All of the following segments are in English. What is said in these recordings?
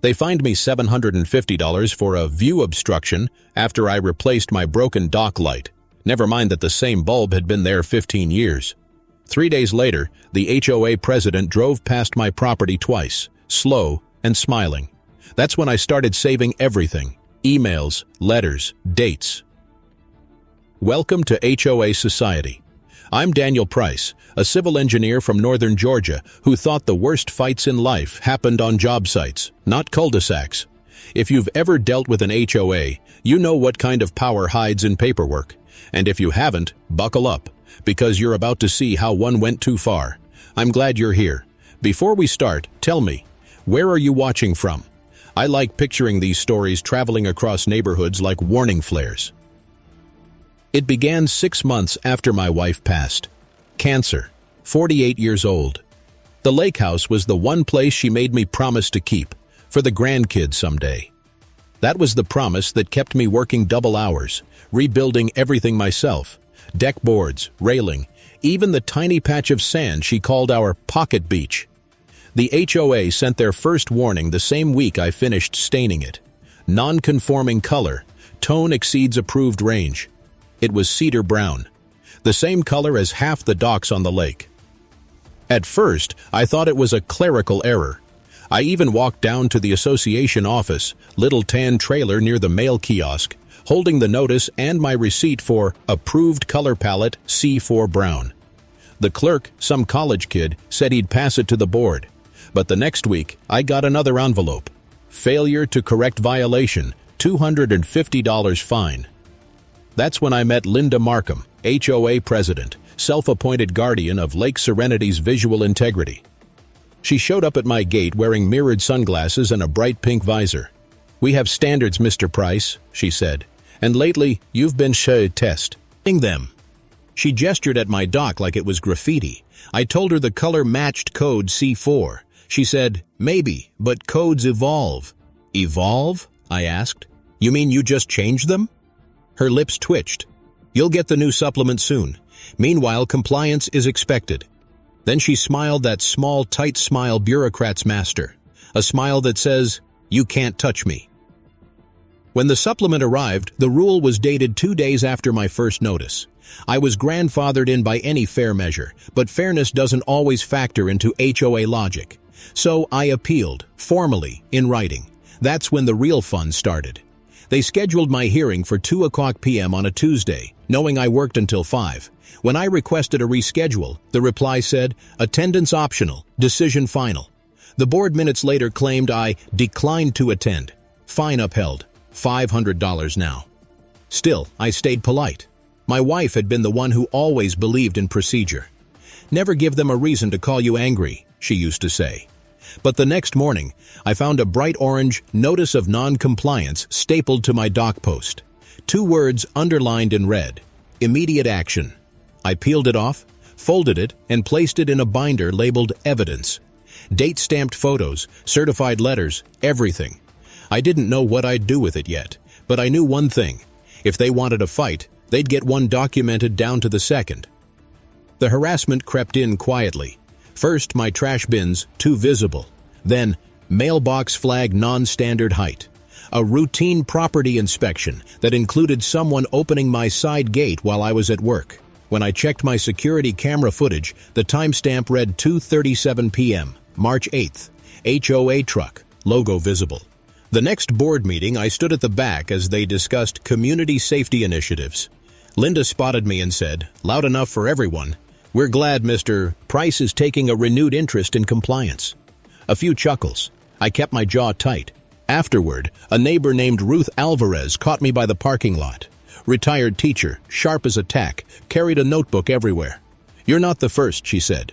They fined me $750 for a view obstruction after I replaced my broken dock light. Never mind that the same bulb had been there 15 years. 3 days later, the HOA president drove past my property twice, slow and smiling. That's when I started saving everything: emails, letters, dates. Welcome to HOA Society. I'm Daniel Price, a civil engineer from northern Georgia who thought the worst fights in life happened on job sites, not cul-de-sacs. If you've ever dealt with an HOA, you know what kind of power hides in paperwork. And if you haven't, buckle up, because you're about to see how one went too far. I'm glad you're here. Before we start, tell me, where are you watching from? I like picturing these stories traveling across neighborhoods like warning flares. It began 6 months after my wife passed. Cancer, 48 years old. The lake house was the one place she made me promise to keep, for the grandkids someday. That was the promise that kept me working double hours, rebuilding everything myself: deck boards, railing, even the tiny patch of sand she called our pocket beach. The HOA sent their first warning the same week I finished staining it. Non-conforming color, tone exceeds approved range. It was cedar brown, the same color as half the docks on the lake. At first, I thought it was a clerical error. I even walked down to the association office, little tan trailer near the mail kiosk, holding the notice and my receipt for approved color palette C4 brown. The clerk, some college kid, said he'd pass it to the board. But the next week, I got another envelope. Failure to correct violation, $250 fine. That's when I met Linda Markham, HOA president, self-appointed guardian of Lake Serenity's visual integrity. She showed up at my gate wearing mirrored sunglasses and a bright pink visor. "We have standards, Mr. Price," she said, "and lately you've been testing them." She gestured at my dock like it was graffiti. I told her the color matched code C4. She said, "Maybe, but codes evolve." "Evolve?" I asked. "You mean you just changed them?" Her lips twitched. "You'll get the new supplement soon. Meanwhile, compliance is expected." Then she smiled that small, tight smile bureaucrats master. A smile that says, "You can't touch me." When the supplement arrived, the rule was dated 2 days after my first notice. I was grandfathered in by any fair measure, but fairness doesn't always factor into HOA logic. So I appealed, formally, in writing. That's when the real fun started. They scheduled my hearing for 2:00 p.m. on a Tuesday, knowing I worked until 5. When I requested a reschedule, the reply said, "Attendance optional, decision final." The board minutes later claimed I declined to attend. Fine upheld, $500 now. Still, I stayed polite. My wife had been the one who always believed in procedure. "Never give them a reason to call you angry," she used to say. But the next morning, I found a bright orange notice of non-compliance stapled to my dock post. 2 words underlined in red: immediate action. I peeled it off, folded it, and placed it in a binder labeled evidence. Date-stamped photos, certified letters, everything. I didn't know what I'd do with it yet, but I knew one thing: if they wanted a fight, they'd get one documented down to the second. The harassment crept in quietly. First, my trash bins, too visible. Then, mailbox flag non-standard height. A routine property inspection that included someone opening my side gate while I was at work. When I checked my security camera footage, the timestamp read 2:37 p.m., March 8th. HOA truck, logo visible. The next board meeting, I stood at the back as they discussed community safety initiatives. Linda spotted me and said, loud enough for everyone, "We're glad Mr. Price is taking a renewed interest in compliance." A few chuckles. I kept my jaw tight. Afterward, a neighbor named Ruth Alvarez caught me by the parking lot. Retired teacher, sharp as a tack, carried a notebook everywhere. "You're not the first," she said.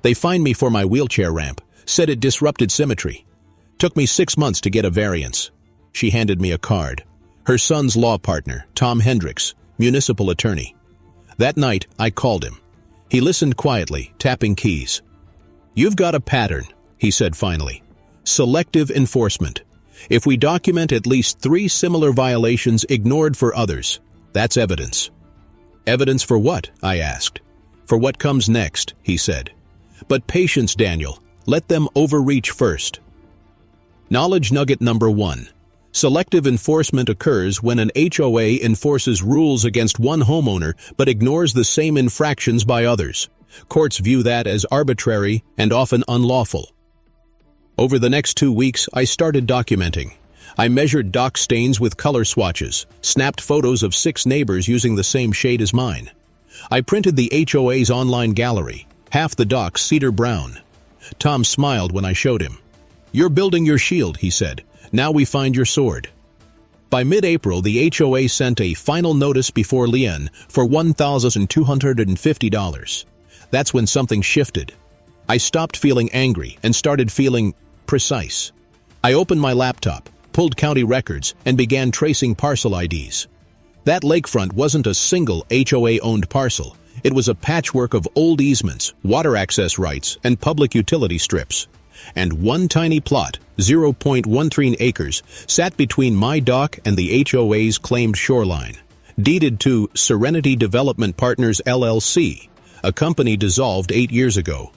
"They fined me for my wheelchair ramp, said it disrupted symmetry. Took me 6 months to get a variance." She handed me a card. Her son's law partner, Tom Hendricks, municipal attorney. That night, I called him. He listened quietly, tapping keys. "You've got a pattern," he said finally. "Selective enforcement. If we document at least 3 similar violations ignored for others, that's evidence." "Evidence for what?" I asked. "For what comes next," he said. "But patience, Daniel. Let them overreach first." Knowledge nugget number 1. Selective enforcement occurs when an HOA enforces rules against one homeowner but ignores the same infractions by others. Courts view that as arbitrary and often unlawful. Over the next 2 weeks, I started documenting. I measured dock stains with color swatches, snapped photos of 6 neighbors using the same shade as mine. I printed the HOA's online gallery, half the dock cedar brown. Tom smiled when I showed him. "You're building your shield," he said. "Now we find your sword." By mid-April, the HOA sent a final notice before Lien for $1,250. That's when something shifted. I stopped feeling angry and started feeling precise. I opened my laptop, pulled county records, and began tracing parcel IDs. That lakefront wasn't a single HOA-owned parcel. It was a patchwork of old easements, water access rights, and public utility strips. And one tiny plot, 0.13 acres, sat between my dock and the HOA's claimed shoreline. Deeded to Serenity Development Partners LLC, a company dissolved 8 years ago.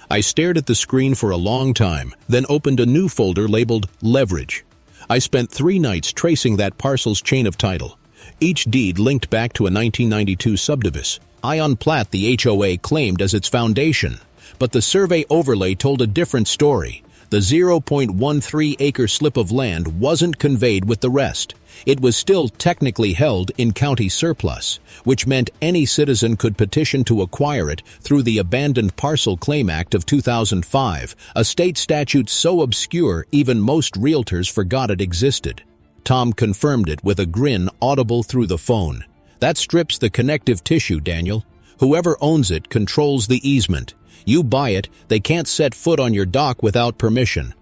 I stared at the screen for a long time, then opened a new folder labeled Leverage. I spent 3 nights tracing that parcel's chain of title. Each deed linked back to a 1992 subdivision. Ion plat the HOA claimed as its foundation, but the survey overlay told a different story. The 0.13-acre slip of land wasn't conveyed with the rest. It was still technically held in county surplus, which meant any citizen could petition to acquire it through the Abandoned Parcel Claim Act of 2005, a state statute so obscure even most realtors forgot it existed. Tom confirmed it with a grin audible through the phone. "That strips the connective tissue, Daniel. Whoever owns it controls the easement. You buy it, they can't set foot on your dock without permission."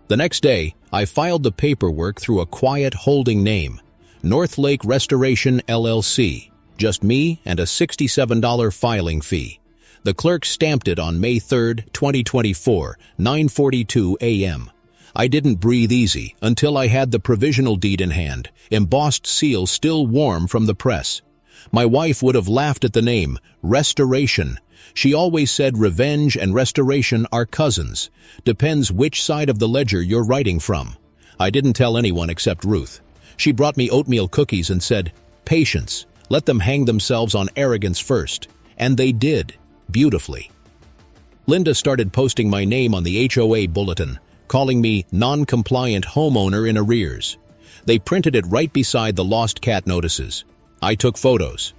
The next day, I filed the paperwork through a quiet holding name, North Lake Restoration LLC, just me and a $67 filing fee. The clerk stamped it on May 3, 2024, 9:42 a.m. I didn't breathe easy until I had the provisional deed in hand, embossed seal still warm from the press. My wife would have laughed at the name, Restoration. She always said revenge and restoration are cousins. Depends which side of the ledger you're writing from. I didn't tell anyone except Ruth. She brought me oatmeal cookies and said, "Patience, let them hang themselves on arrogance first." And they did, beautifully. Linda started posting my name on the HOA bulletin, calling me non-compliant homeowner in arrears. They printed it right beside the lost cat notices. I took photos.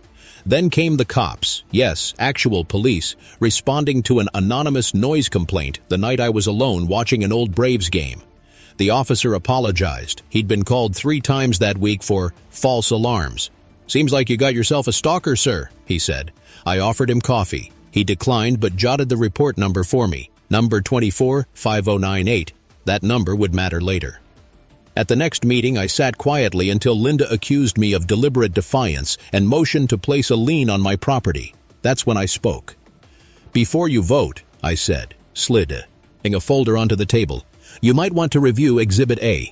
Then came the cops, yes, actual police, responding to an anonymous noise complaint the night I was alone watching an old Braves game. The officer apologized. He'd been called 3 times that week for false alarms. "Seems like you got yourself a stalker, sir," he said. I offered him coffee. He declined but jotted the report number for me, number 245098. That number would matter later. At the next meeting, I sat quietly until Linda accused me of deliberate defiance and motioned to place a lien on my property. That's when I spoke. "Before you vote," I said, sliding a folder onto the table, "you might want to review Exhibit A.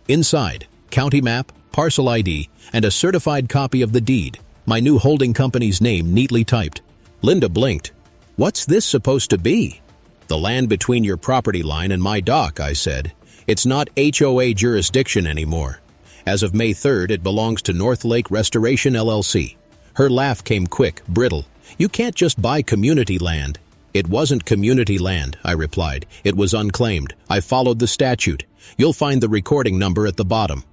Inside, county map, parcel ID, and a certified copy of the deed, my new holding company's name neatly typed." Linda blinked. "What's this supposed to be?" "The land between your property line and my dock," I said. "It's not HOA jurisdiction anymore. As of May 3rd, it belongs to North Lake Restoration LLC. Her laugh came quick, brittle. "You can't just buy community land." "It wasn't community land," I replied. "It was unclaimed. I followed the statute. You'll find the recording number at the bottom."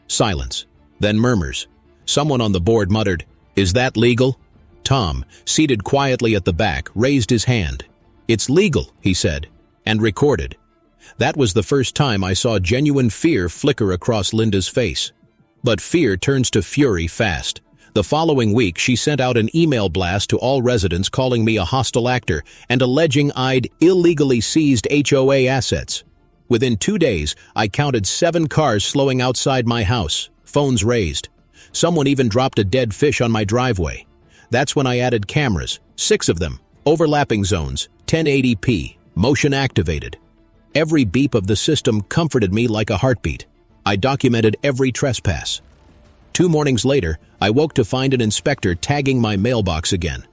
Silence. Then murmurs. Someone on the board muttered, "Is that legal?" Tom, seated quietly at the back, raised his hand. "It's legal," he said, "and recorded." That was the first time I saw genuine fear flicker across Linda's face. But fear turns to fury fast. The following week, she sent out an email blast to all residents calling me a hostile actor and alleging I'd illegally seized HOA assets. Within 2 days, I counted 7 cars slowing outside my house, phones raised. Someone even dropped a dead fish on my driveway. That's when I added cameras, 6 of them, overlapping zones, 1080p, motion activated. Every beep of the system comforted me like a heartbeat. I documented every trespass. 2 mornings later, I woke to find an inspector tagging my mailbox again.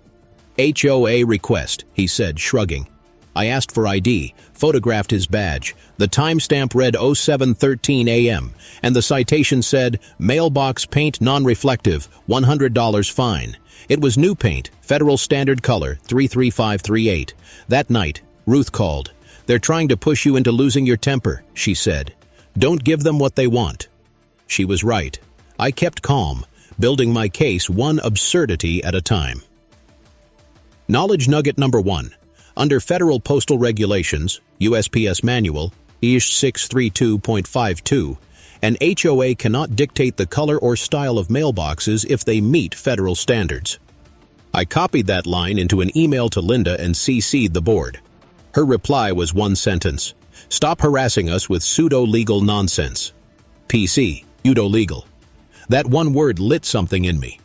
"HOA request," he said, shrugging. I asked for ID, photographed his badge. The timestamp read 07:13 a.m., and the citation said, mailbox paint non-reflective, $100 fine. It was new paint, Federal Standard Color, 33538. That night, Ruth called. They're trying to push you into losing your temper, she said. Don't give them what they want. She was right. I kept calm, building my case one absurdity at a time. Knowledge nugget number 1. Under Federal Postal Regulations, USPS Manual, ISH 632.52, an HOA cannot dictate the color or style of mailboxes if they meet federal standards. I copied that line into an email to Linda and CC'd the board. Her reply was one sentence. Stop harassing us with pseudo-legal nonsense. PC, pseudo-legal. That one word lit something in me.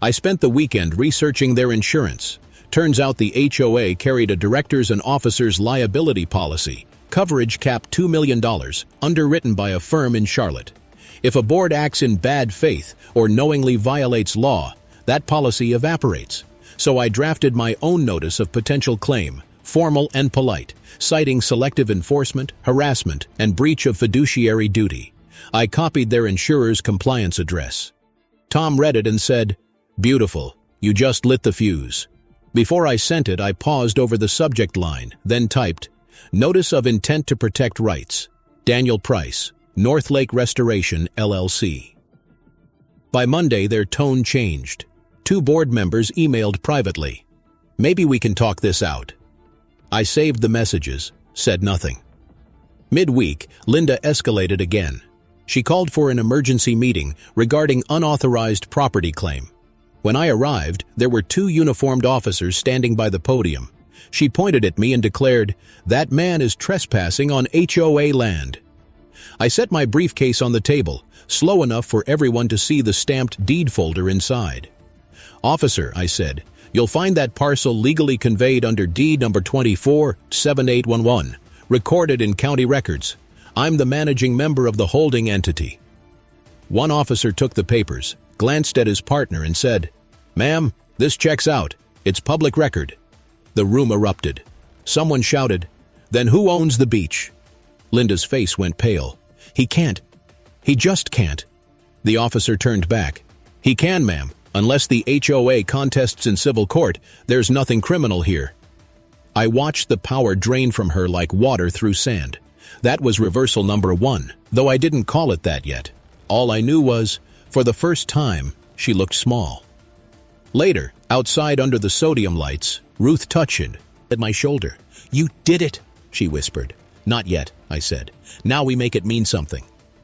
I spent the weekend researching their insurance. Turns out the HOA carried a directors and officers liability policy, coverage cap $2 million, underwritten by a firm in Charlotte. If a board acts in bad faith or knowingly violates law, that policy evaporates. So I drafted my own notice of potential claim, formal and polite, citing selective enforcement, harassment, and breach of fiduciary duty. I copied their insurer's compliance address. Tom read it and said, "Beautiful, you just lit the fuse." Before I sent it, I paused over the subject line, then typed, Notice of Intent to Protect Rights, Daniel Price, North Lake Restoration, LLC. By Monday, their tone changed. 2 board members emailed privately. Maybe we can talk this out. I saved the messages, said nothing. Midweek, Linda escalated again. She called for an emergency meeting regarding unauthorized property claim. When I arrived, there were 2 uniformed officers standing by the podium. She pointed at me and declared, "That man is trespassing on HOA land." I set my briefcase on the table, slow enough for everyone to see the stamped deed folder inside. "Officer," I said, "you'll find that parcel legally conveyed under deed number 247811, recorded in county records. I'm the managing member of the holding entity." One officer took the papers, glanced at his partner and said, "Ma'am, this checks out. It's public record." The room erupted. Someone shouted, "Then who owns the beach?" Linda's face went pale. "He can't. He just can't." The officer turned back. "He can, ma'am. Unless the HOA contests in civil court, there's nothing criminal here." I watched the power drain from her like water through sand. That was reversal number 1, though I didn't call it that yet. All I knew was, for the first time, she looked small. Later, outside under the sodium lights, Ruth touched at my shoulder. "You did it," she whispered. "Not yet," I said. "Now we make it mean something."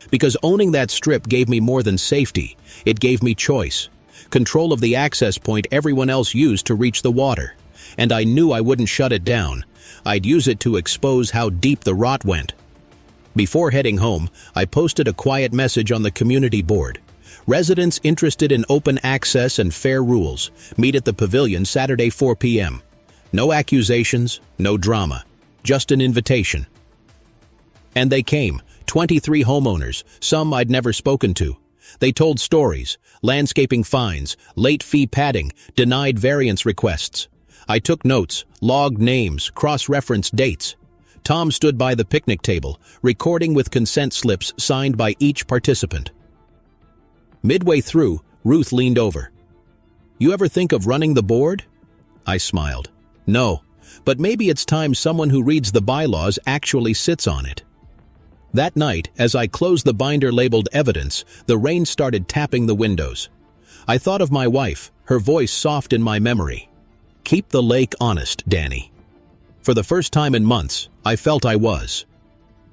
Because owning that strip gave me more than safety. It gave me choice. Control of the access point everyone else used to reach the water. And I knew I wouldn't shut it down. I'd use it to expose how deep the rot went. Before heading home, I posted a quiet message on the community board. Residents interested in open access and fair rules, meet at the pavilion Saturday 4 p.m. No accusations, no drama, just an invitation. And they came, 23 homeowners, some I'd never spoken to. They told stories, landscaping fines, late fee padding, denied variance requests. I took notes, logged names, cross-referenced dates. Tom stood by the picnic table, recording with consent slips signed by each participant. Midway through, Ruth leaned over. "You ever think of running the board?" I smiled. "No, but maybe it's time someone who reads the bylaws actually sits on it." That night, as I closed the binder labeled evidence, the rain started tapping the windows. I thought of my wife, her voice soft in my memory. "Keep the lake honest, Danny." For the first time in months, I felt I was.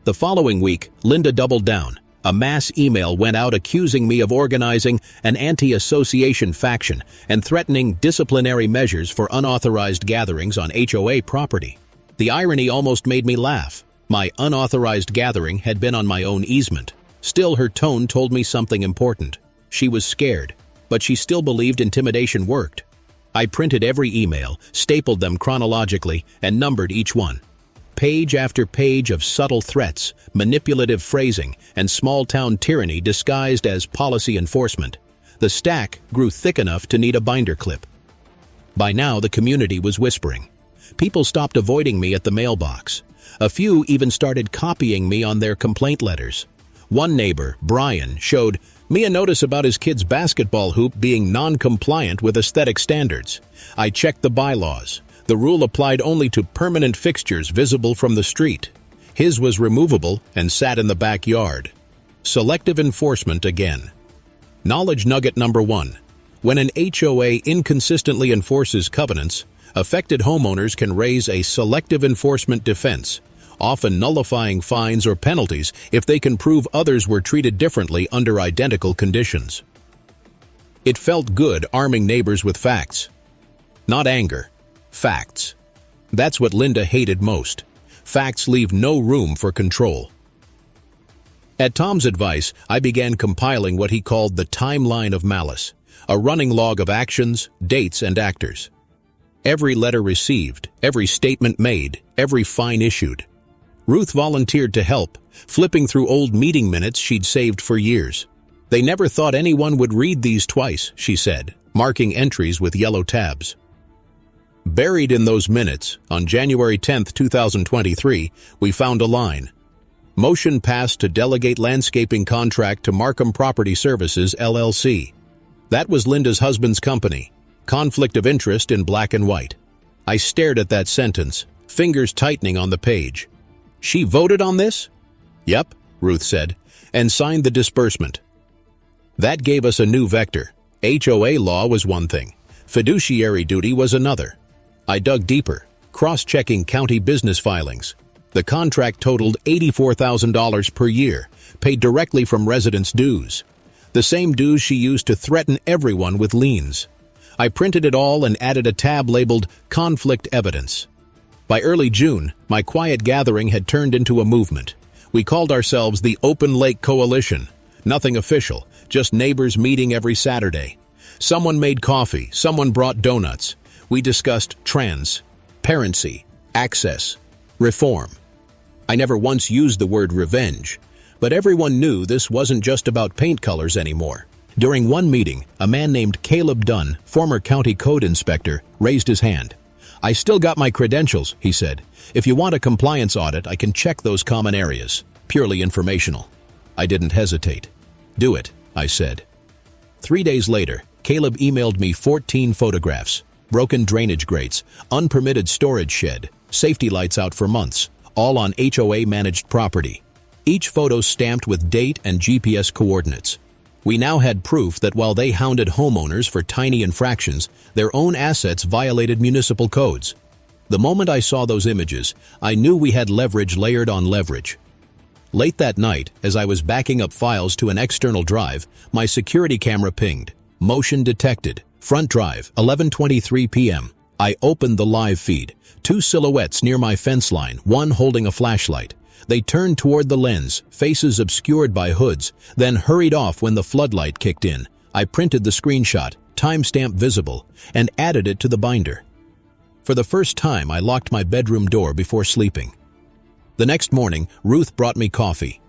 The following week, Linda doubled down. A mass email went out accusing me of organizing an anti-association faction and threatening disciplinary measures for unauthorized gatherings on HOA property. The irony almost made me laugh. My unauthorized gathering had been on my own easement. Still, her tone told me something important. She was scared, but she still believed intimidation worked. I printed every email, stapled them chronologically, and numbered each one. Page after page of subtle threats, manipulative phrasing, and small-town tyranny disguised as policy enforcement. The stack grew thick enough to need a binder clip. By now, the community was whispering. People stopped avoiding me at the mailbox. A few even started copying me on their complaint letters. One neighbor, Brian, showed me a notice about his kid's basketball hoop being non-compliant with aesthetic standards. I checked the bylaws. The rule applied only to permanent fixtures visible from the street. His was removable and sat in the backyard. Selective enforcement again. Knowledge nugget number 1. When an HOA inconsistently enforces covenants, affected homeowners can raise a selective enforcement defense, often nullifying fines or penalties if they can prove others were treated differently under identical conditions. It felt good arming neighbors with facts. Not anger. Facts. That's what Linda hated most. Facts leave no room for control. At Tom's advice, I began compiling what he called the timeline of malice, a running log of actions, dates, and actors. Every letter received, every statement made, every fine issued. Ruth volunteered to help, flipping through old meeting minutes she'd saved for years. They never thought anyone would read these twice, she said, marking entries with yellow tabs. Buried in those minutes, on January 10, 2023, we found a line. Motion passed to delegate landscaping contract to Markham Property Services, LLC. That was Linda's husband's company. Conflict of interest in black and white. I stared at that sentence, fingers tightening on the page. She voted on this? Yep, Ruth said, and signed the disbursement. That gave us a new vector. HOA law was one thing. Fiduciary duty was another. I dug deeper, cross-checking county business filings. The contract totaled $84,000 per year, paid directly from residents' dues. The same dues she used to threaten everyone with liens. I printed it all and added a tab labeled Conflict Evidence. By early June, my quiet gathering had turned into a movement. We called ourselves the Open Lake Coalition. Nothing official, just neighbors meeting every Saturday. Someone made coffee, someone brought donuts. We discussed transparency, access, reform. I never once used the word revenge, but everyone knew this wasn't just about paint colors anymore. During one meeting, a man named Caleb Dunn, former county code inspector, raised his hand. I still got my credentials, he said. If you want a compliance audit, I can check those common areas. Purely informational. I didn't hesitate. Do it, I said. 3 days later, Caleb emailed me 14 photographs. Broken drainage grates, unpermitted storage shed, safety lights out for months, all on HOA-managed property. Each photo stamped with date and GPS coordinates. We now had proof that while they hounded homeowners for tiny infractions, their own assets violated municipal codes. The moment I saw those images, I knew we had leverage layered on leverage. Late that night, as I was backing up files to an external drive, my security camera pinged. Motion detected. Front drive, 11:23 p.m. I opened the live feed. 2 silhouettes near my fence line, one holding a flashlight. They turned toward the lens, faces obscured by hoods, then hurried off when the floodlight kicked in. I printed the screenshot, timestamp visible, and added it to the binder. For the first time, I locked my bedroom door before sleeping. The next morning, Ruth brought me coffee.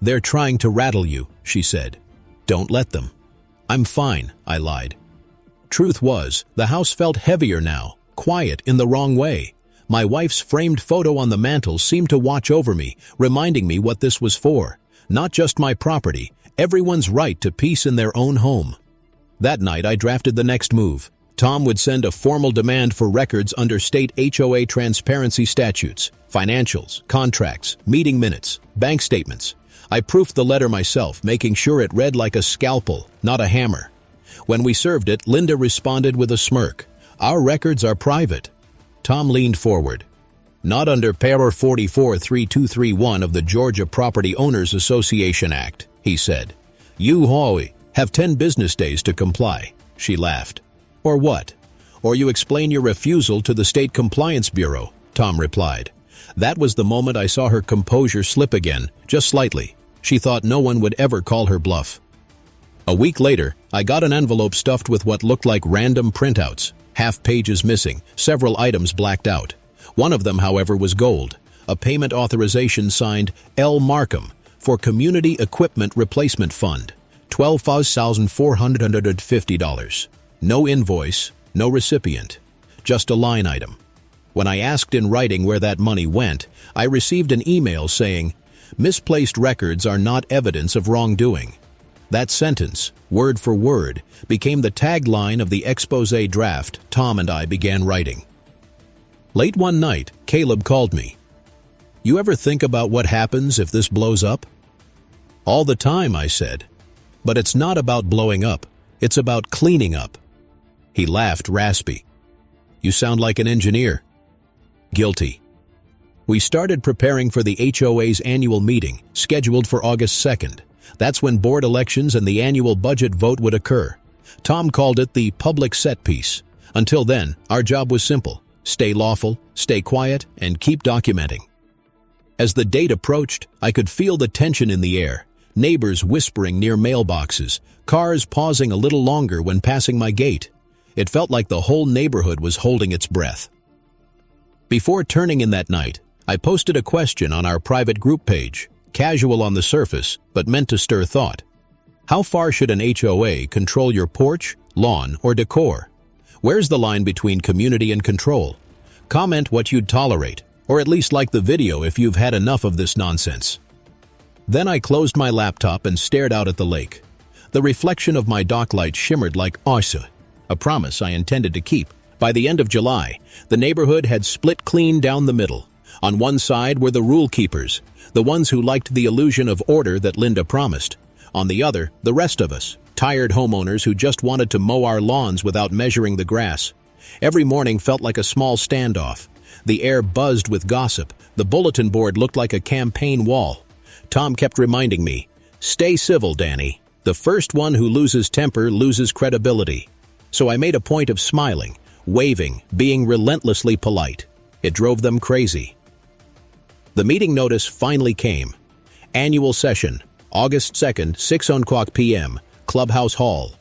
"They're trying to rattle you," she said. "Don't let them." "I'm fine," I lied. Truth was, the house felt heavier now, quiet in the wrong way. My wife's framed photo on the mantel seemed to watch over me, reminding me what this was for. Not just my property, everyone's right to peace in their own home. That night I drafted the next move. Tom would send a formal demand for records under state HOA transparency statutes, financials, contracts, meeting minutes, bank statements. I proofed the letter myself, making sure it read like a scalpel, not a hammer. When we served it, Linda responded with a smirk. "Our records are private." Tom leaned forward. "Not under Para 44-3231 of the Georgia Property Owners Association Act," he said. "You, HOA, have 10 business days to comply." She laughed. "Or what? Or you explain your refusal to the State Compliance Bureau," Tom replied. That was the moment I saw her composure slip again, just slightly. She thought no one would ever call her bluff. A week later, I got an envelope stuffed with what looked like random printouts, half pages missing, several items blacked out. One of them, however, was gold, a payment authorization signed L. Markham for Community Equipment Replacement Fund, $12,450. No invoice, no recipient, just a line item. When I asked in writing where that money went, I received an email saying, "Misplaced records are not evidence of wrongdoing." That sentence, word for word, became the tagline of the exposé draft Tom and I began writing. Late one night, Caleb called me. "You ever think about what happens if this blows up?" "All the time," I said. "But it's not about blowing up. It's about cleaning up." He laughed raspy. "You sound like an engineer." Guilty. We started preparing for the HOA's annual meeting, scheduled for August 2nd. That's when board elections and the annual budget vote would occur. Tom called it the public set piece. Until then, our job was simple: stay lawful, stay quiet, and keep documenting. As the date approached, I could feel the tension in the air, neighbors whispering near mailboxes, cars pausing a little longer when passing my gate. It felt like the whole neighborhood was holding its breath. Before turning in that night, I posted a question on our private group page, casual on the surface, but meant to stir thought. How far should an HOA control your porch, lawn, or decor? Where's the line between community and control? Comment what you'd tolerate, or at least like the video if you've had enough of this nonsense. Then I closed my laptop and stared out at the lake. The reflection of my dock light shimmered like Asha, a promise I intended to keep. By the end of July, the neighborhood had split clean down the middle. On one side were the rule keepers, the ones who liked the illusion of order that Linda promised. On the other, the rest of us, tired homeowners who just wanted to mow our lawns without measuring the grass. Every morning felt like a small standoff. The air buzzed with gossip. The bulletin board looked like a campaign wall. Tom kept reminding me, "Stay civil, Danny. The first one who loses temper loses credibility." So I made a point of smiling, waving, being relentlessly polite. It drove them crazy. The meeting notice finally came. Annual session, August 2nd, 6:00 p.m., Clubhouse Hall.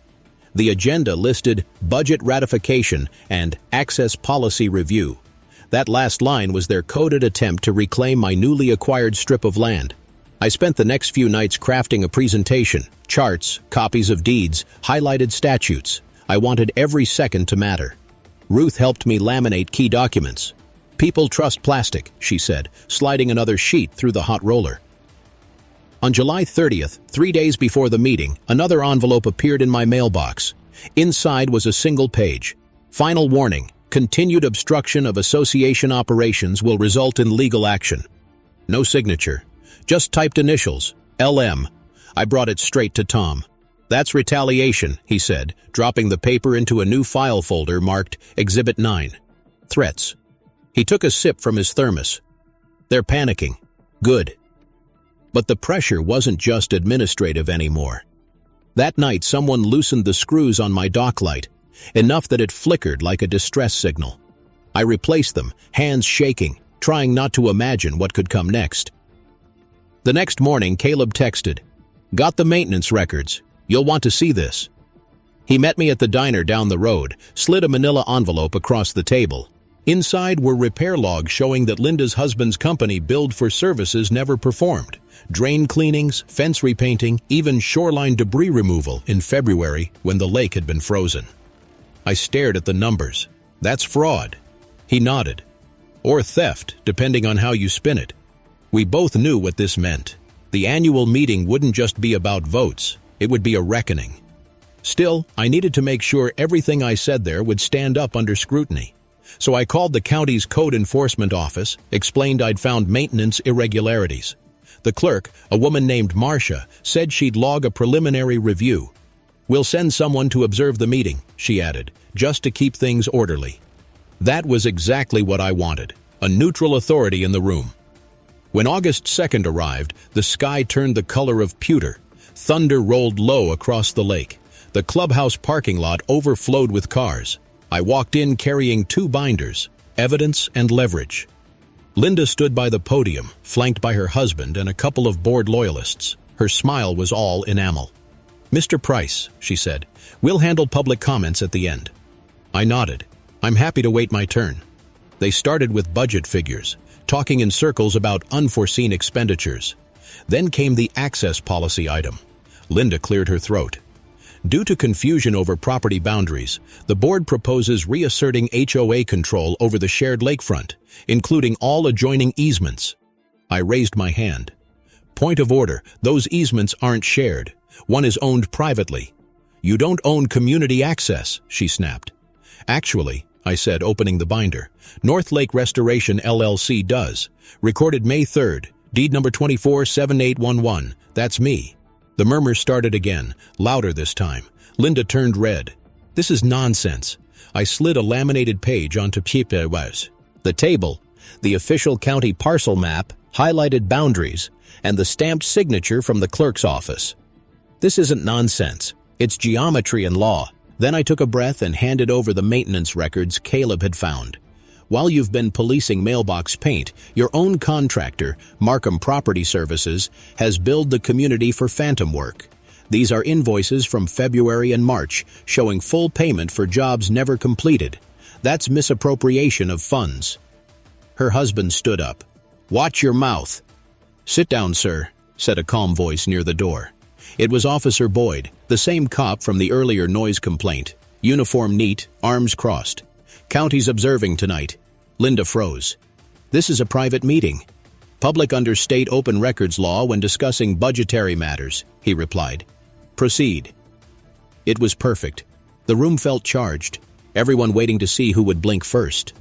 The agenda listed budget ratification and access policy review. That last line was their coded attempt to reclaim my newly acquired strip of land. I spent the next few nights crafting a presentation, charts, copies of deeds, highlighted statutes. I wanted every second to matter. Ruth helped me laminate key documents. "People trust plastic," she said, sliding another sheet through the hot roller. On July 30th, 3 days before the meeting, another envelope appeared in my mailbox. Inside was a single page. "Final warning. Continued obstruction of association operations will result in legal action." No signature. Just typed initials. LM. I brought it straight to Tom. "That's retaliation," he said, dropping the paper into a new file folder marked Exhibit 9. Threats. He took a sip from his thermos. "They're panicking. Good." But the pressure wasn't just administrative anymore. That night, someone loosened the screws on my dock light, enough that it flickered like a distress signal. I replaced them, hands shaking, trying not to imagine what could come next. The next morning, Caleb texted, "Got the maintenance records. You'll want to see this." He met me at the diner down the road, slid a manila envelope across the table. Inside were repair logs showing that Linda's husband's company billed for services never performed. Drain cleanings, fence repainting, even shoreline debris removal in February when the lake had been frozen. I stared at the numbers. "That's fraud." He nodded. "Or theft, depending on how you spin it." We both knew what this meant. The annual meeting wouldn't just be about votes. It would be a reckoning. Still, I needed to make sure everything I said there would stand up under scrutiny. So I called the county's code enforcement office, explained I'd found maintenance irregularities. The clerk, a woman named Marcia, said she'd log a preliminary review. "We'll send someone to observe the meeting," she added, "just to keep things orderly." That was exactly what I wanted, a neutral authority in the room. When August 2nd arrived, the sky turned the color of pewter. Thunder rolled low across the lake. The clubhouse parking lot overflowed with cars. I walked in carrying 2 binders, evidence and leverage. Linda stood by the podium, flanked by her husband and a couple of board loyalists. Her smile was all enamel. "Mr. Price," she said, "we'll handle public comments at the end." I nodded. "I'm happy to wait my turn." They started with budget figures, talking in circles about unforeseen expenditures. Then came the access policy item. Linda cleared her throat. Due to confusion over property boundaries, the board proposes reasserting HOA control over the shared lakefront, including all adjoining easements. I raised my hand. Point of order, those easements aren't shared. One is owned privately. You don't own community access, she snapped. Actually, I said, opening the binder, North Lake Restoration LLC does. Recorded May 3rd, deed number 247811. That's me. The murmurs started again, louder this time. Linda turned red. This is nonsense. I slid a laminated page onto paper. The table, the official county parcel map, highlighted boundaries, and the stamped signature from the clerk's office. This isn't nonsense. It's geometry and law. Then I took a breath and handed over the maintenance records Caleb had found. While you've been policing mailbox paint, your own contractor, Markham Property Services, has billed the community for phantom work. These are invoices from February and March, showing full payment for jobs never completed. That's misappropriation of funds. Her husband stood up. Watch your mouth. Sit down, sir, said a calm voice near the door. It was Officer Boyd, the same cop from the earlier noise complaint. Uniform neat, arms crossed. County's observing tonight. Linda froze. This is a private meeting. Public under state open records law when discussing budgetary matters, he replied. Proceed. It was perfect. The room felt charged, everyone waiting to see who would blink first.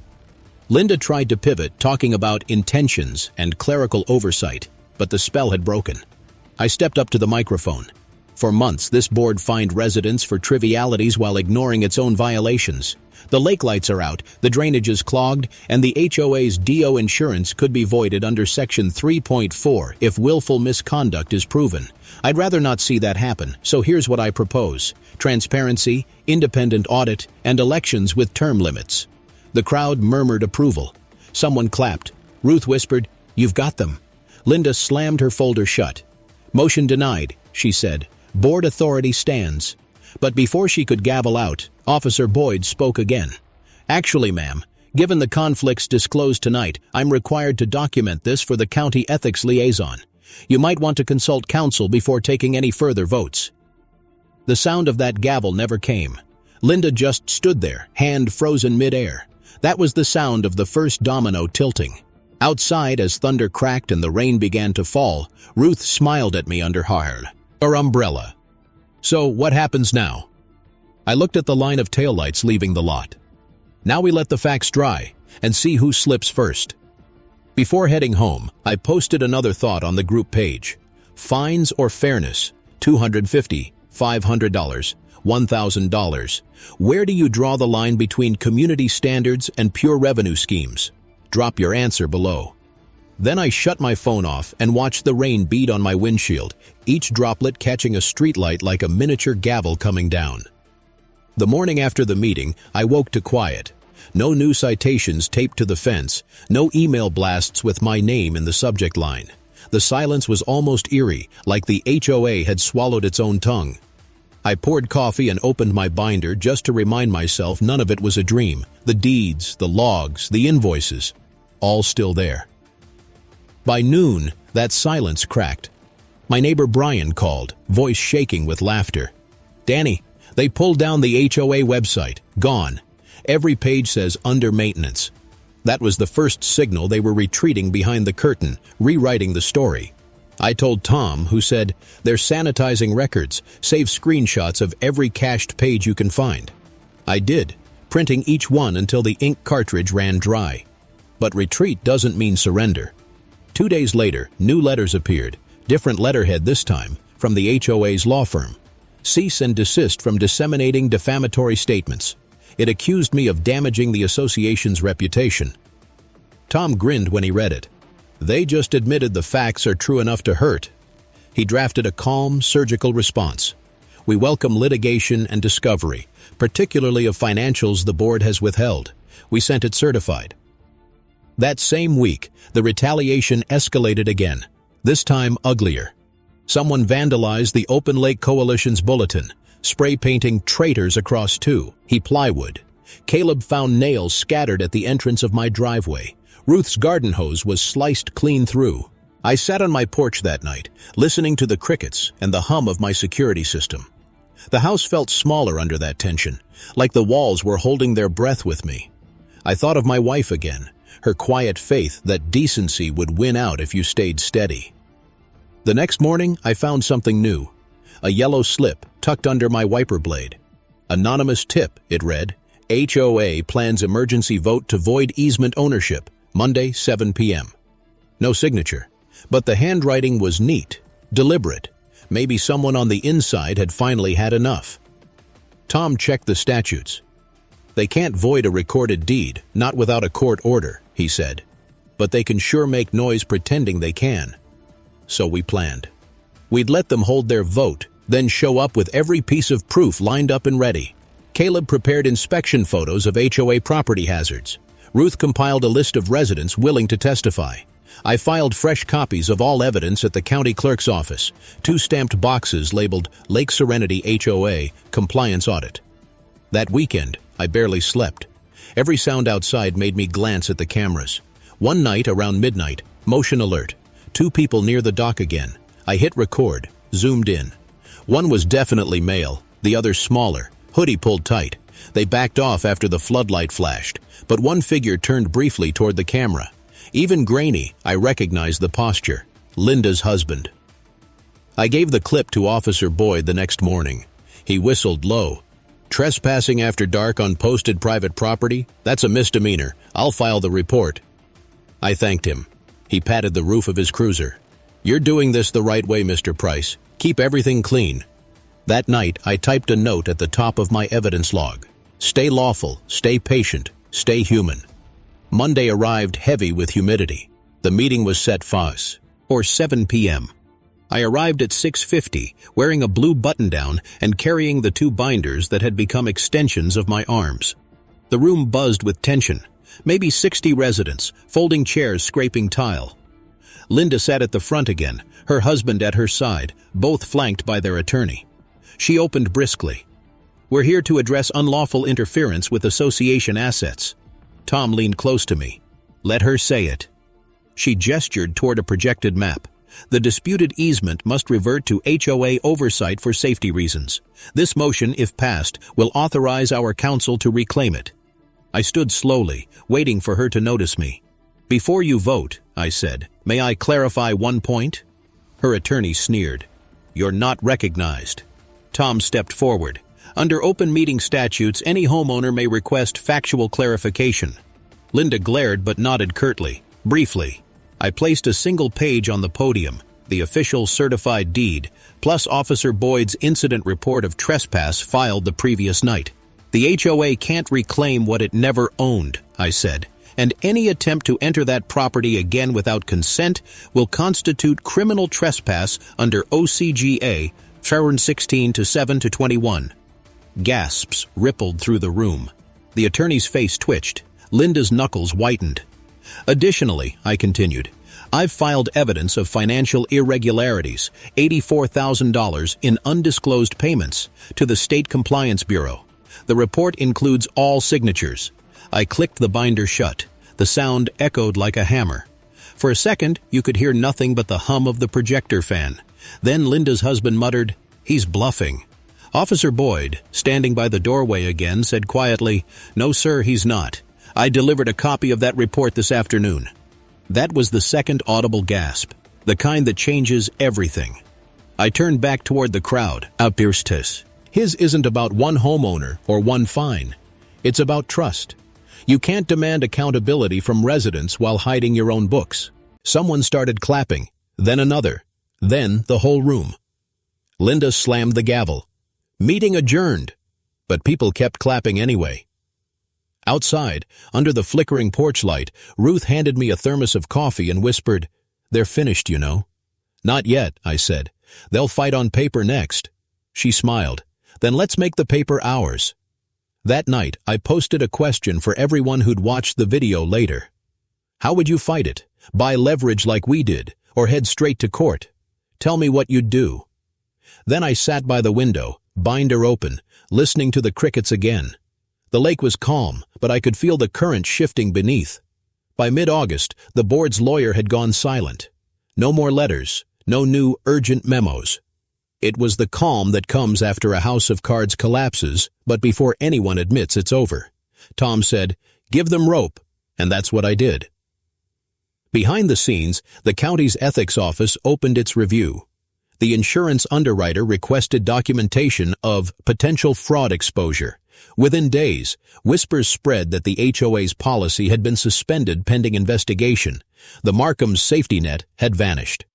Linda tried to pivot, talking about intentions and clerical oversight, but the spell had broken. I stepped up to the microphone. For months, this board fined residents for trivialities while ignoring its own violations. The lake lights are out, the drainage is clogged, and the HOA's DO insurance could be voided under Section 3.4 if willful misconduct is proven. I'd rather not see that happen, so here's what I propose. Transparency, independent audit, and elections with term limits. The crowd murmured approval. Someone clapped. Ruth whispered, "You've got them." Linda slammed her folder shut. "Motion denied," she said. "Board authority stands." But before she could gavel out, Officer Boyd spoke again. "Actually, ma'am, given the conflicts disclosed tonight, I'm required to document this for the county ethics liaison. You might want to consult counsel before taking any further votes." The sound of that gavel never came. Linda just stood there, hand frozen midair. That was the sound of the first domino tilting. Outside, as thunder cracked and the rain began to fall, Ruth smiled at me under her umbrella. "So, what happens now?" I looked at the line of taillights leaving the lot. Now we let the facts dry and see who slips first. Before heading home, I posted another thought on the group page. Fines or fairness? $250, $500, $1,000. Where do you draw the line between community standards and pure revenue schemes? Drop your answer below. Then I shut my phone off and watched the rain beat on my windshield, each droplet catching a streetlight like a miniature gavel coming down. The morning after the meeting, I woke to quiet. No new citations taped to the fence, no email blasts with my name in the subject line. The silence was almost eerie, like the HOA had swallowed its own tongue. I poured coffee and opened my binder just to remind myself none of it was a dream. The deeds, the logs, the invoices, all still there. By noon, that silence cracked. My neighbor Brian called, voice shaking with laughter. "Danny, they pulled down the HOA website. Gone. Every page says under maintenance." That was the first signal they were retreating behind the curtain, rewriting the story. I told Tom, who said, "They're sanitizing records. Save screenshots of every cached page you can find." I did, printing each one until the ink cartridge ran dry. But retreat doesn't mean surrender. 2 days later, new letters appeared, different letterhead this time, from the HOA's law firm. Cease and desist from disseminating defamatory statements. It accused me of damaging the association's reputation. Tom grinned when he read it. They just admitted the facts are true enough to hurt. He drafted a calm, surgical response. "We welcome litigation and discovery, particularly of financials the board has withheld. We sent it certified." That same week, the retaliation escalated again, this time uglier. Someone vandalized the Open Lake Coalition's bulletin, spray painting traitors across 2 plywood. Caleb found nails scattered at the entrance of my driveway. Ruth's garden hose was sliced clean through. I sat on my porch that night, listening to the crickets and the hum of my security system. The house felt smaller under that tension, like the walls were holding their breath with me. I thought of my wife again, her quiet faith that decency would win out if you stayed steady. The next morning, I found something new. A yellow slip tucked under my wiper blade. Anonymous tip, it read, HOA plans emergency vote to void easement ownership, Monday, 7 p.m. No signature, but the handwriting was neat, deliberate. Maybe someone on the inside had finally had enough. Tom checked the statutes. They can't void a recorded deed, not without a court order, he said. But they can sure make noise pretending they can. So we planned. We'd let them hold their vote, then show up with every piece of proof lined up and ready. Caleb prepared inspection photos of HOA property hazards. Ruth compiled a list of residents willing to testify. I filed fresh copies of all evidence at the county clerk's office, 2 stamped boxes labeled Lake Serenity HOA Compliance Audit. That weekend, I barely slept. Every sound outside made me glance at the cameras. One night around midnight, motion alert. 2 people near the dock again. I hit record, zoomed in. One was definitely male, the other smaller, hoodie pulled tight. They backed off after the floodlight flashed, but one figure turned briefly toward the camera. Even grainy, I recognized the posture. Linda's husband. I gave the clip to Officer Boyd the next morning. He whistled low. Trespassing after dark on posted private property? That's a misdemeanor. I'll file the report. I thanked him. He patted the roof of his cruiser. You're doing this the right way, Mr. Price. Keep everything clean. That night, I typed a note at the top of my evidence log. Stay lawful, stay patient, stay human. Monday arrived heavy with humidity. The meeting was set for 7 p.m. I arrived at 6:50, wearing a blue button-down and carrying the 2 binders that had become extensions of my arms. The room buzzed with tension. Maybe 60 residents, folding chairs scraping tile. Linda sat at the front again, her husband at her side, both flanked by their attorney. She opened briskly. We're here to address unlawful interference with association assets. Tom leaned close to me. Let her say it. She gestured toward a projected map. The disputed easement must revert to HOA oversight for safety reasons. This motion, if passed, will authorize our council to reclaim it. I stood slowly, waiting for her to notice me. Before you vote, I said, may I clarify one point? Her attorney sneered. You're not recognized. Tom stepped forward. Under open meeting statutes, any homeowner may request factual clarification. Linda glared but nodded curtly. Briefly, I placed a single page on the podium, the official certified deed, plus Officer Boyd's incident report of trespass filed the previous night. The HOA can't reclaim what it never owned, I said, and any attempt to enter that property again without consent will constitute criminal trespass under OCGA, 16 to 7 to 21. Gasps rippled through the room. The attorney's face twitched. Linda's knuckles whitened. Additionally, I continued, I've filed evidence of financial irregularities, $84,000 in undisclosed payments, to the State Compliance Bureau. The report includes all signatures. I clicked the binder shut. The sound echoed like a hammer. For a second, you could hear nothing but the hum of the projector fan. Then Linda's husband muttered, he's bluffing. Officer Boyd, standing by the doorway again, said quietly, no sir, he's not. I delivered a copy of that report this afternoon. That was the second audible gasp, the kind that changes everything. I turned back toward the crowd. His isn't about one homeowner or one fine. It's about trust. You can't demand accountability from residents while hiding your own books. Someone started clapping, then another, then the whole room. Linda slammed the gavel. Meeting adjourned. But people kept clapping anyway. Outside, under the flickering porch light, Ruth handed me a thermos of coffee and whispered, they're finished, you know. Not yet, I said. They'll fight on paper next. She smiled. Then let's make the paper ours. That night, I posted a question for everyone who'd watched the video later. How would you fight it? Buy leverage like we did, or head straight to court? Tell me what you'd do. Then I sat by the window, binder open, listening to the crickets again. The lake was calm, but I could feel the current shifting beneath. By mid-August, the board's lawyer had gone silent. No more letters, no new urgent memos. It was the calm that comes after a house of cards collapses, but before anyone admits it's over. Tom said, "Give them rope," and that's what I did. Behind the scenes, the county's ethics office opened its review. The insurance underwriter requested documentation of potential fraud exposure. Within days, whispers spread that the HOA's policy had been suspended pending investigation. The Markham's safety net had vanished.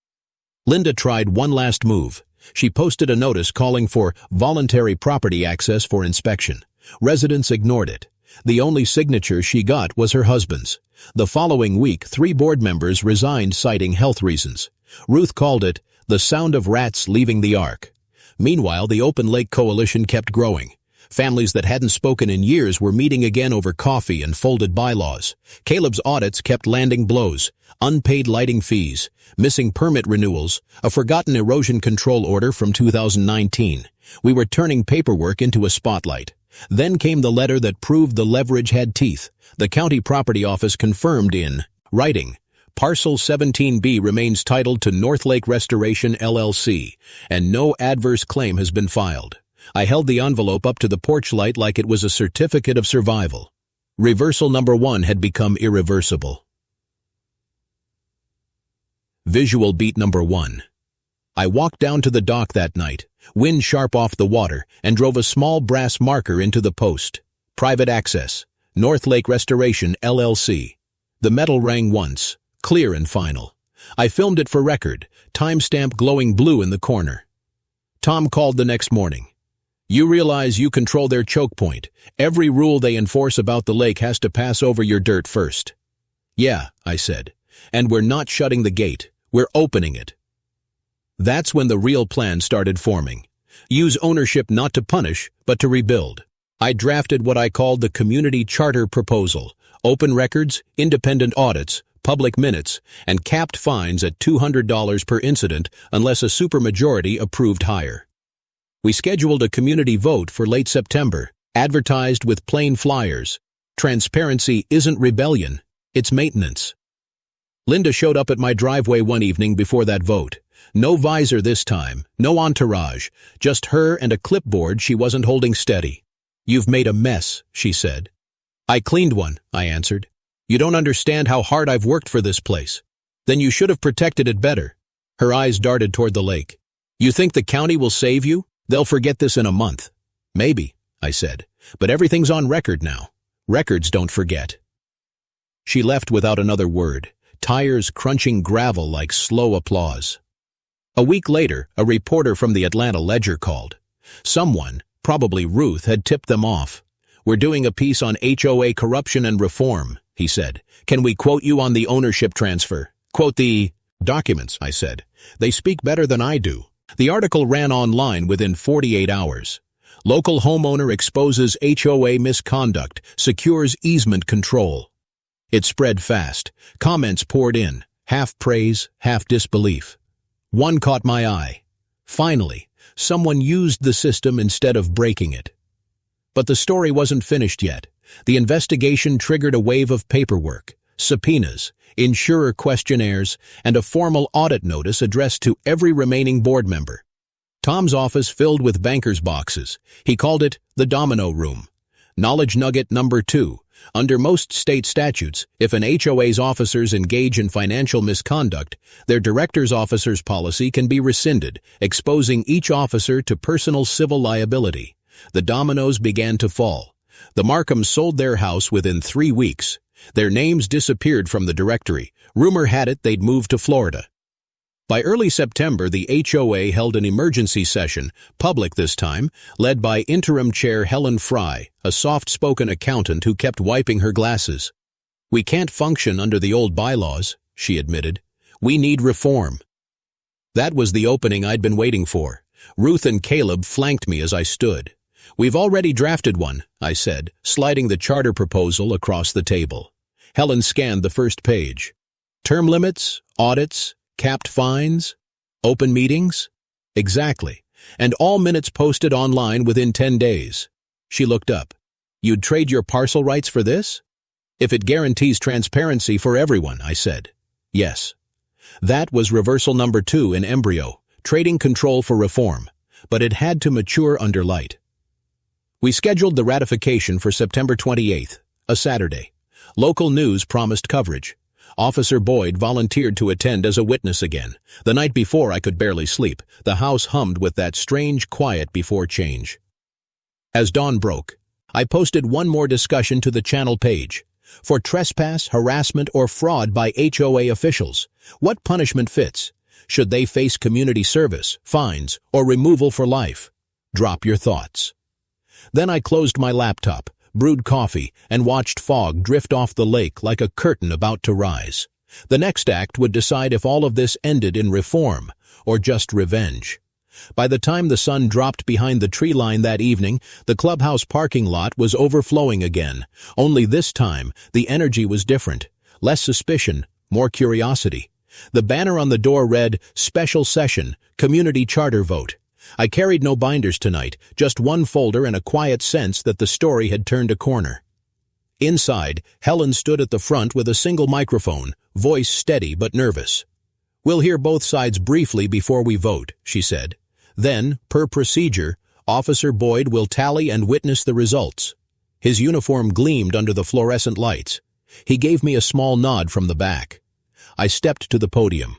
Linda tried one last move. She posted a notice calling for voluntary property access for inspection. Residents ignored it. The only signature she got was her husband's. The following week, 3 board members resigned citing health reasons. Ruth called it the sound of rats leaving the ark. Meanwhile, the Open Lake Coalition kept growing. Families that hadn't spoken in years were meeting again over coffee and folded bylaws. Caleb's audits kept landing blows: unpaid lighting fees, missing permit renewals, a forgotten erosion control order from 2019. We were turning paperwork into a spotlight. Then came the letter that proved the leverage had teeth. The county property office confirmed in writing, Parcel 17B remains titled to North Lake Restoration LLC, and no adverse claim has been filed. I held the envelope up to the porch light like it was a certificate of survival. Reversal number 1 had become irreversible. Visual beat number 1. I walked down to the dock that night, wind sharp off the water, and drove a small brass marker into the post. Private access, North Lake Restoration LLC. The metal rang once, clear and final. I filmed it for record, timestamp glowing blue in the corner. Tom called the next morning. "You realize you control their choke point. Every rule they enforce about the lake has to pass over your dirt first." "Yeah," I said. "And we're not shutting the gate. We're opening it." That's when the real plan started forming. Use ownership not to punish, but to rebuild. I drafted what I called the Community Charter Proposal: open records, independent audits, public minutes, and capped fines at $200 per incident unless a supermajority approved higher. We scheduled a community vote for late September, advertised with plain flyers. Transparency isn't rebellion, it's maintenance. Linda showed up at my driveway one evening before that vote. No visor this time, no entourage, just her and a clipboard she wasn't holding steady. "You've made a mess," she said. "I cleaned one," I answered. "You don't understand how hard I've worked for this place." "Then you should have protected it better." Her eyes darted toward the lake. "You think the county will save you? They'll forget this in a month." "Maybe," I said, "but everything's on record now. Records don't forget." She left without another word, tires crunching gravel like slow applause. A week later, a reporter from the Atlanta Ledger called. Someone, probably Ruth, had tipped them off. "We're doing a piece on HOA corruption and reform," he said. "Can we quote you on the ownership transfer?" "Quote the documents," I said. "They speak better than I do." The article ran online within 48 hours. Local homeowner exposes HOA misconduct, secures easement control. It spread fast. Comments poured in, half praise, half disbelief. One caught my eye. Finally, someone used the system instead of breaking it. But the story wasn't finished yet. The investigation triggered a wave of paperwork, subpoenas, insurer questionnaires, and a formal audit notice addressed to every remaining board member. Tom's office filled with bankers' boxes. He called it the domino room. Knowledge nugget number 2. Under most state statutes, if an HOA's officers engage in financial misconduct, their director's officer's policy can be rescinded, exposing each officer to personal civil liability. The dominoes began to fall. The Markhams sold their house within 3 weeks. Their names disappeared from the directory. Rumor had it they'd moved to Florida. By early September, the HOA held an emergency session, public this time, led by interim chair Helen Fry, a soft-spoken accountant who kept wiping her glasses. "We can't function under the old bylaws," she admitted. "We need reform." That was the opening I'd been waiting for. Ruth and Caleb flanked me as I stood. "We've already drafted one," I said, sliding the charter proposal across the table. Helen scanned the first page. "Term limits, audits, capped fines, open meetings?" "Exactly. And all minutes posted online within 10 days. She looked up. "You'd trade your parcel rights for this?" "If it guarantees transparency for everyone," I said. "Yes." That was reversal number 2 in embryo, trading control for reform. but it had to mature under light. We scheduled the ratification for September 28th, a Saturday. Local news promised coverage. Officer Boyd volunteered to attend as a witness again. The night before, I could barely sleep. The house hummed with that strange quiet before change. As dawn broke, I posted one more discussion to the channel page. For trespass, harassment, or fraud by HOA officials, what punishment fits? Should they face community service, fines, or removal for life? Drop your thoughts. Then I closed my laptop, brewed coffee, and watched fog drift off the lake like a curtain about to rise. The next act would decide if all of this ended in reform or just revenge. By the time the sun dropped behind the tree line that evening, the clubhouse parking lot was overflowing again. Only this time, the energy was different. Less suspicion, more curiosity. The banner on the door read, "Special Session, Community Charter Vote." I carried no binders tonight, just one folder and a quiet sense that the story had turned a corner. Inside, Helen stood at the front with a single microphone, voice steady but nervous. "We'll hear both sides briefly before we vote," she said. "Then, per procedure, Officer Boyd will tally and witness the results." His uniform gleamed under the fluorescent lights. He gave me a small nod from the back. I stepped to the podium.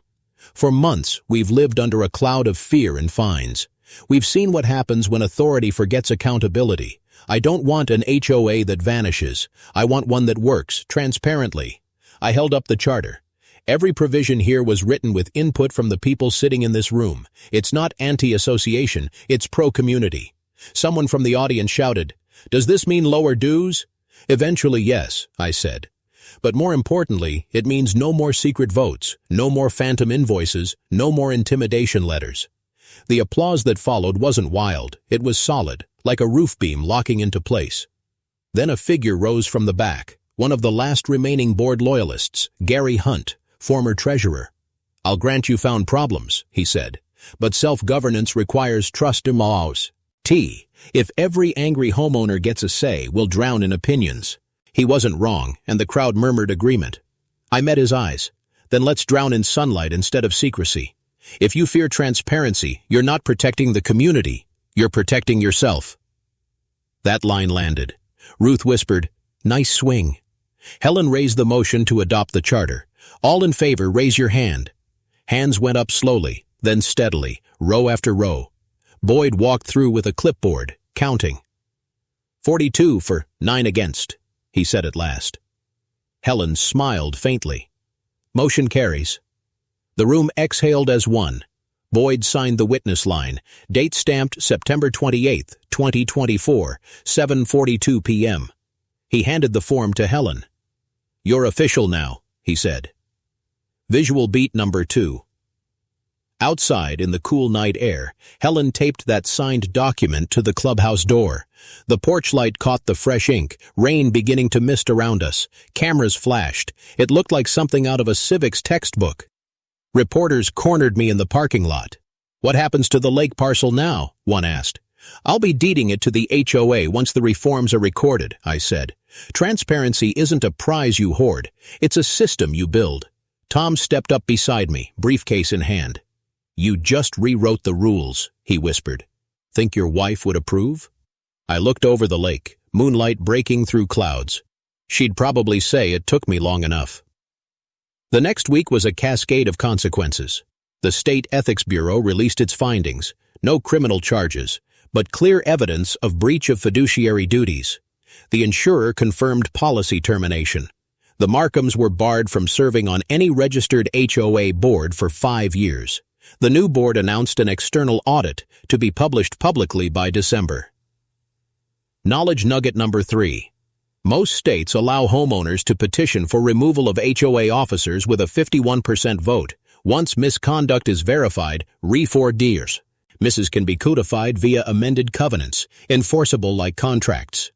For months, we've lived under a cloud of fear and fines. We've seen what happens when authority forgets accountability. I don't want an HOA that vanishes. I want one that works, transparently. I held up the charter. Every provision here was written with input from the people sitting in this room. It's not anti-association, it's pro-community. Someone from the audience shouted, "Does this mean lower dues?" "Eventually, yes," I said. "But more importantly, it means no more secret votes, no more phantom invoices, no more intimidation letters." The applause that followed wasn't wild, it was solid, like a roof beam locking into place. Then a figure rose from the back, one of the last remaining board loyalists, Gary Hunt, former treasurer. "I'll grant you found problems," he said, "but self-governance requires trust in laws. If every angry homeowner gets a say, we'll drown in opinions." He wasn't wrong, and the crowd murmured agreement. I met his eyes. "Then let's drown in sunlight instead of secrecy. If you fear transparency, you're not protecting the community, you're protecting yourself." That line landed. Ruth whispered, "Nice swing." Helen raised the motion to adopt the charter. "All in favor, raise your hand." Hands went up slowly, then steadily, row after row. Boyd walked through with a clipboard, counting. 42 for, 9 against, he said at last. Helen smiled faintly. "Motion carries." The room exhaled as one. Boyd signed the witness line, date stamped September 28th, 2024, 7:42 p.m. He handed the form to Helen. "You're official now," he said. Visual beat number 2. Outside, in the cool night air, Helen taped that signed document to the clubhouse door. The porch light caught the fresh ink, rain beginning to mist around us. Cameras flashed. It looked like something out of a civics textbook. Reporters cornered me in the parking lot. "What happens to the lake parcel now?" one asked. "I'll be deeding it to the HOA once the reforms are recorded," I said. "Transparency isn't a prize you hoard. It's a system you build." Tom stepped up beside me, briefcase in hand. "You just rewrote the rules," he whispered. "Think your wife would approve?" I looked over the lake, moonlight breaking through clouds. She'd probably say it took me long enough. The next week was a cascade of consequences. The State Ethics Bureau released its findings. No criminal charges, but clear evidence of breach of fiduciary duties. The insurer confirmed policy termination. The Markhams were barred from serving on any registered HOA board for 5 years. The new board announced an external audit to be published publicly by December. Knowledge nugget number 3. Most states allow homeowners to petition for removal of HOA officers with a 51% vote. Once misconduct is verified, re-4 Misses can be codified via amended covenants, enforceable like contracts.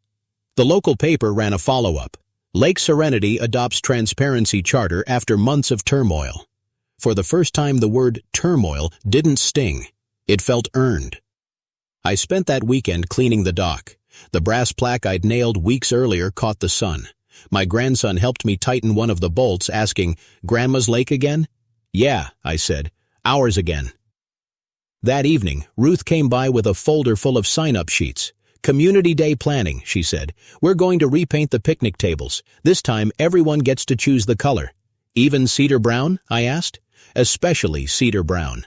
The local paper ran a follow-up. Lake Serenity adopts transparency charter after months of turmoil. For the first time, the word turmoil didn't sting. It felt earned. I spent that weekend cleaning the dock. The brass plaque I'd nailed weeks earlier caught the sun. My grandson helped me tighten one of the bolts, asking, "Grandma's lake again?" "Yeah," I said, "ours again." That evening, Ruth came by with a folder full of sign-up sheets. "Community Day planning," she said. "We're going to repaint the picnic tables. This time, everyone gets to choose the color." "Even cedar brown?" I asked. "Especially cedar brown."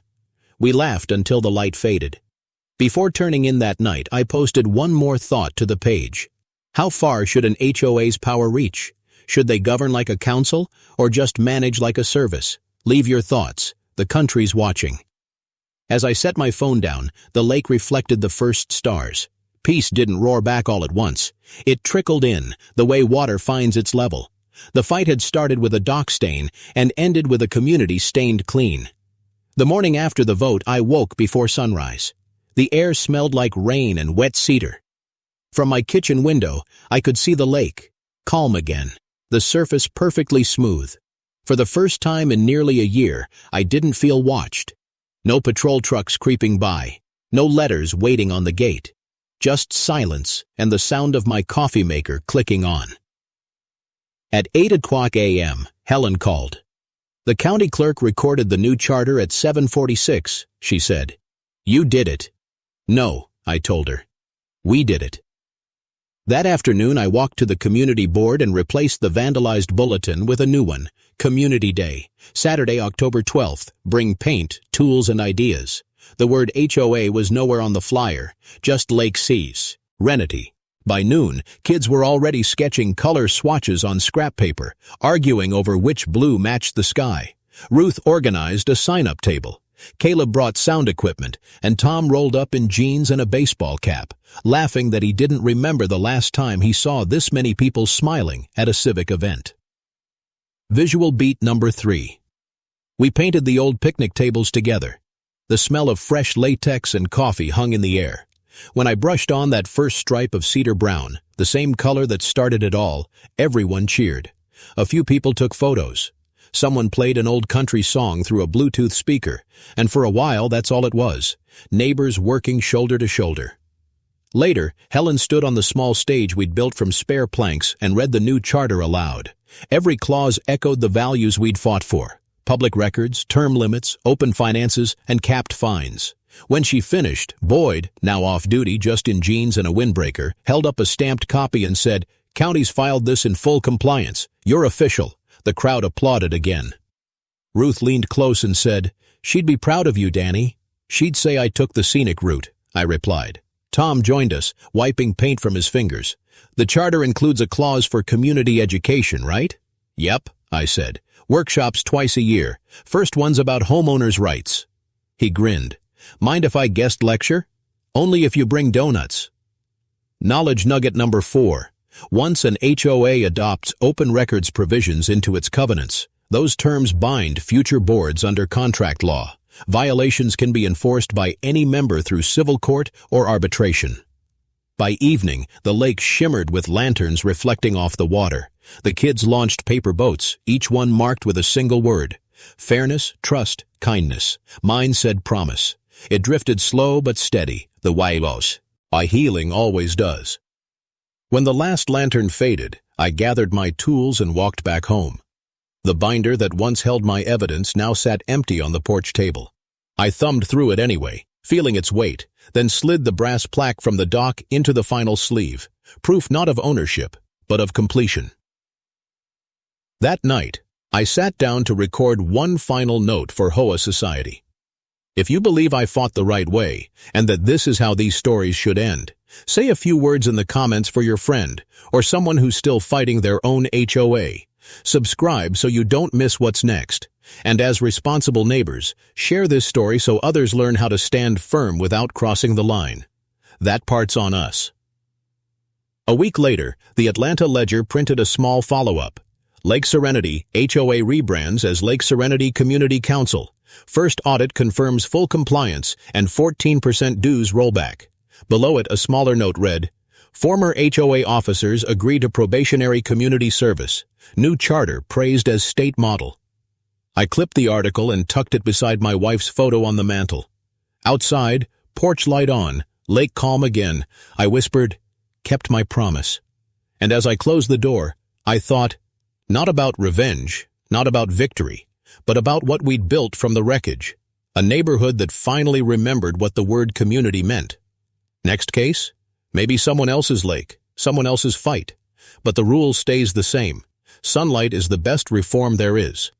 We laughed until the light faded. Before turning in that night, I posted one more thought to the page. How far should an HOA's power reach? Should they govern like a council, or just manage like a service? Leave your thoughts. The country's watching. As I set my phone down, the lake reflected the first stars. Peace didn't roar back all at once. It trickled in, the way water finds its level. The fight had started with a dock stain and ended with a community stained clean. The morning after the vote, I woke before sunrise. The air smelled like rain and wet cedar. From my kitchen window, I could see the lake, calm again, the surface perfectly smooth. For the first time in nearly a year, I didn't feel watched. No patrol trucks creeping by, no letters waiting on the gate. Just silence and the sound of my coffee maker clicking on. At 8:00 a.m., Helen called. "The county clerk recorded the new charter at 7:46, she said. "You did it." "No," I told her. "We did it." That afternoon, I walked to the community board and replaced the vandalized bulletin with a new one. Community Day, Saturday, October 12th. Bring paint, tools, and ideas. The word HOA was nowhere on the flyer, just Lake Seas, Renity. By noon, kids were already sketching color swatches on scrap paper, arguing over which blue matched the sky. Ruth organized a sign-up table. Caleb brought sound equipment, and Tom rolled up in jeans and a baseball cap, laughing that he didn't remember the last time he saw this many people smiling at a civic event. Visual beat number 3. We painted the old picnic tables together. The smell of fresh latex and coffee hung in the air. When I brushed on that first stripe of cedar brown, the same color that started it all, everyone cheered. A few people took photos. Someone played an old country song through a Bluetooth speaker, and for a while that's all it was. Neighbors working shoulder to shoulder. Later, Helen stood on the small stage we'd built from spare planks and read the new charter aloud. Every clause echoed the values we'd fought for: public records, term limits, open finances, and capped fines. When she finished, Boyd, now off duty just in jeans and a windbreaker, held up a stamped copy and said, "County's filed this in full compliance. You're official." The crowd applauded again. Ruth leaned close and said, "She'd be proud of you, Danny." "She'd say I took the scenic route," I replied. Tom joined us, wiping paint from his fingers. "The charter includes a clause for community education, right?" "Yep," I said. "Workshops twice a year. First one's about homeowners' rights." He grinned. "Mind if I guest lecture?" "Only if you bring donuts." Knowledge nugget number 4. Once an HOA adopts open records provisions into its covenants, those terms bind future boards under contract law. Violations can be enforced by any member through civil court or arbitration. By evening, the lake shimmered with lanterns reflecting off the water. The kids launched paper boats, each one marked with a single word: fairness, trust, kindness. Mine said promise. It drifted slow but steady, the walos. A healing always does. When the last lantern faded, I gathered my tools and walked back home. The binder that once held my evidence now sat empty on the porch table. I thumbed through it anyway, feeling its weight, then slid the brass plaque from the dock into the final sleeve, proof not of ownership, but of completion. That night, I sat down to record one final note for HOA Society. If you believe I fought the right way, and that this is how these stories should end, say a few words in the comments for your friend, or someone who's still fighting their own HOA. Subscribe so you don't miss what's next. And as responsible neighbors, share this story so others learn how to stand firm without crossing the line. That part's on us. A week later, the Atlanta Ledger printed a small follow-up. Lake Serenity, HOA rebrands as Lake Serenity Community Council. First audit confirms full compliance and 14% dues rollback. Below it, a smaller note read, "Former HOA officers agree to probationary community service. New charter praised as state model." I clipped the article and tucked it beside my wife's photo on the mantel. Outside, porch light on, lake calm again, I whispered, "Kept my promise." And as I closed the door, I thought, not about revenge, not about victory, but about what we'd built from the wreckage. A neighborhood that finally remembered what the word community meant. Next case? Maybe someone else's lake, someone else's fight. But the rule stays the same. Sunlight is the best reform there is.